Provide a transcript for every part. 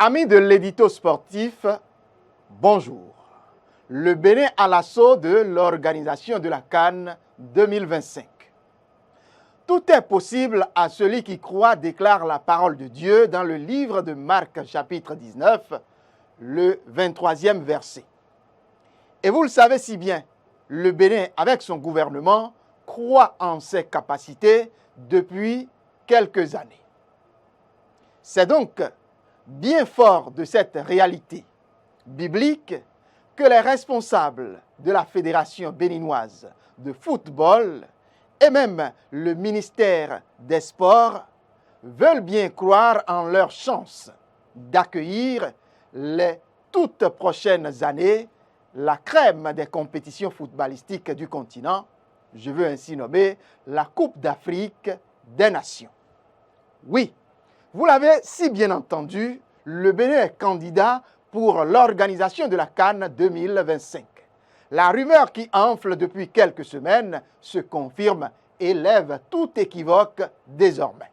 Amis de l'édito sportif, bonjour. Le Bénin à l'assaut de l'organisation de la CAN 2025. Tout est possible à celui qui croit, déclare la parole de Dieu dans le livre de Marc chapitre 19, le 23e verset. Et vous le savez si bien, le Bénin, avec son gouvernement, croit en ses capacités depuis quelques années. C'est donc bien fort de cette réalité biblique que les responsables de la Fédération béninoise de football et même le ministère des Sports veulent bien croire en leur chance d'accueillir les toutes prochaines années la crème des compétitions footballistiques du continent, je veux ainsi nommer la Coupe d'Afrique des Nations. Oui, vous l'avez si bien entendu, le Bénin est candidat pour l'organisation de la CAN 2025. La rumeur qui enfle depuis quelques semaines se confirme et lève tout équivoque désormais.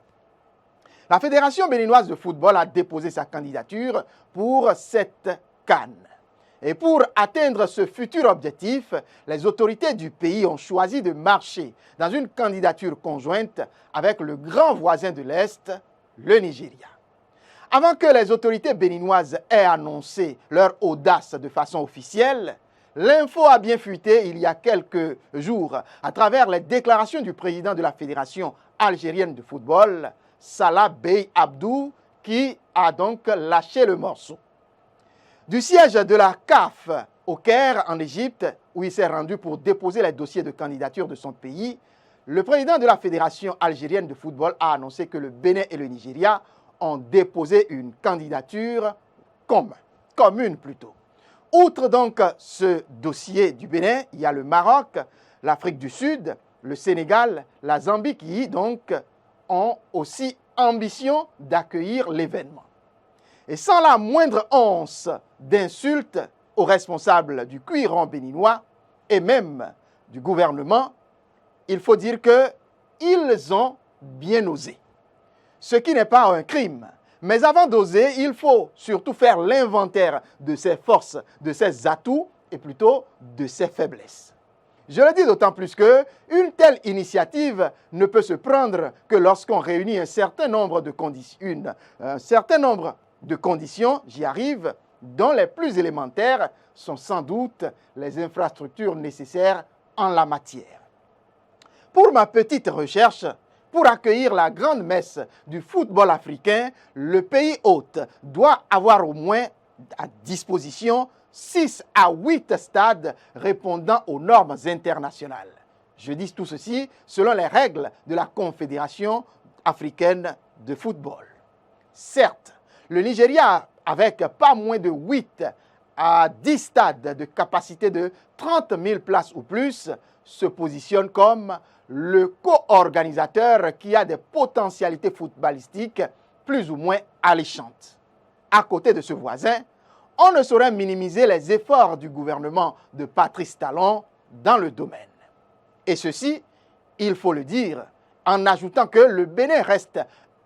La Fédération béninoise de football a déposé sa candidature pour cette CAN. Et pour atteindre ce futur objectif, les autorités du pays ont choisi de marcher dans une candidature conjointe avec le grand voisin de l'Est, le Nigeria. Avant que les autorités béninoises aient annoncé leur audace de façon officielle, l'info a bien fuité il y a quelques jours à travers les déclarations du président de la Fédération algérienne de football, Salah Bey Abdou, qui a donc lâché le morceau. Du siège de la CAF au Caire, en Égypte, où il s'est rendu pour déposer les dossiers de candidature de son pays, le président de la Fédération algérienne de football a annoncé que le Bénin et le Nigeria ont déposé une candidature commune plutôt. Outre donc ce dossier du Bénin, il y a le Maroc, l'Afrique du Sud, le Sénégal, la Zambie qui donc ont aussi ambition d'accueillir l'événement. Et sans la moindre once d'insulte aux responsables du cuiron béninois et même du gouvernement, il faut dire qu'ils ont bien osé. Ce qui n'est pas un crime. Mais avant d'oser, il faut surtout faire l'inventaire de ses forces, de ses atouts et plutôt de ses faiblesses. Je le dis d'autant plus qu'une telle initiative ne peut se prendre que lorsqu'on réunit un certain nombre de conditions, j'y arrive, dont les plus élémentaires sont sans doute les infrastructures nécessaires en la matière. Pour ma petite recherche, pour accueillir la grande messe du football africain, le pays hôte doit avoir au moins à disposition 6 à 8 stades répondant aux normes internationales. Je dis tout ceci selon les règles de la Confédération africaine de football. Certes, le Nigeria, avec pas moins de 8 à 10 stades de capacité de 30 000 places ou plus, se positionne comme le co-organisateur qui a des potentialités footballistiques plus ou moins alléchantes. À côté de ce voisin, on ne saurait minimiser les efforts du gouvernement de Patrice Talon dans le domaine. Et ceci, il faut le dire, en ajoutant que le Bénin reste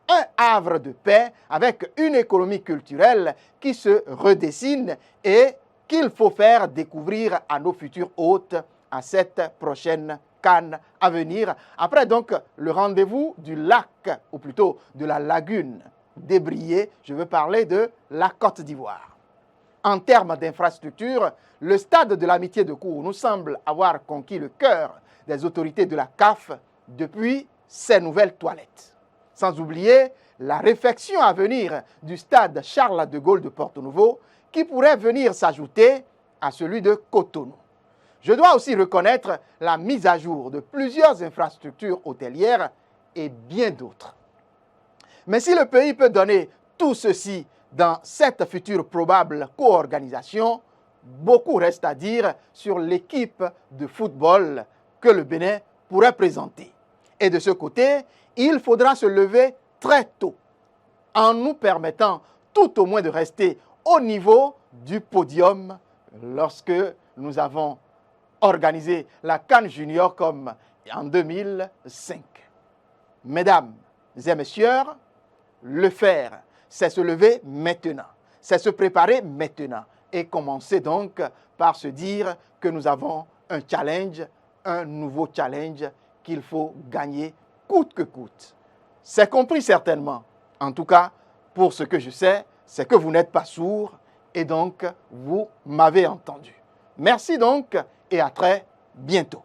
un havre de paix avec une économie culturelle qui se redessine et qu'il faut faire découvrir à nos futurs hôtes à cette prochaine CAN à venir. Après donc le rendez-vous du lac, ou plutôt de la lagune débrillée, je veux parler de la Côte d'Ivoire. En termes d'infrastructure, le stade de l'Amitié de Kourou nous semble avoir conquis le cœur des autorités de la CAF depuis ses nouvelles toilettes. Sans oublier la réfection à venir du stade Charles de Gaulle de Porto-Novo qui pourrait venir s'ajouter à celui de Cotonou. Je dois aussi reconnaître la mise à jour de plusieurs infrastructures hôtelières et bien d'autres. Mais si le pays peut donner tout ceci dans cette future probable co-organisation, beaucoup reste à dire sur l'équipe de football que le Bénin pourrait présenter. Et de ce côté, il faudra se lever très tôt, en nous permettant tout au moins de rester au niveau du podium lorsque nous avons organisé la CAN Junior comme en 2005. Mesdames et messieurs, le faire, c'est se lever maintenant. c'est se préparer maintenant et commencer donc par se dire que nous avons un challenge, un nouveau challenge qu'il faut gagner coûte que coûte. C'est compris certainement. En tout cas, pour ce que je sais, c'est que vous n'êtes pas sourds et donc vous m'avez entendu. Merci donc et à très bientôt.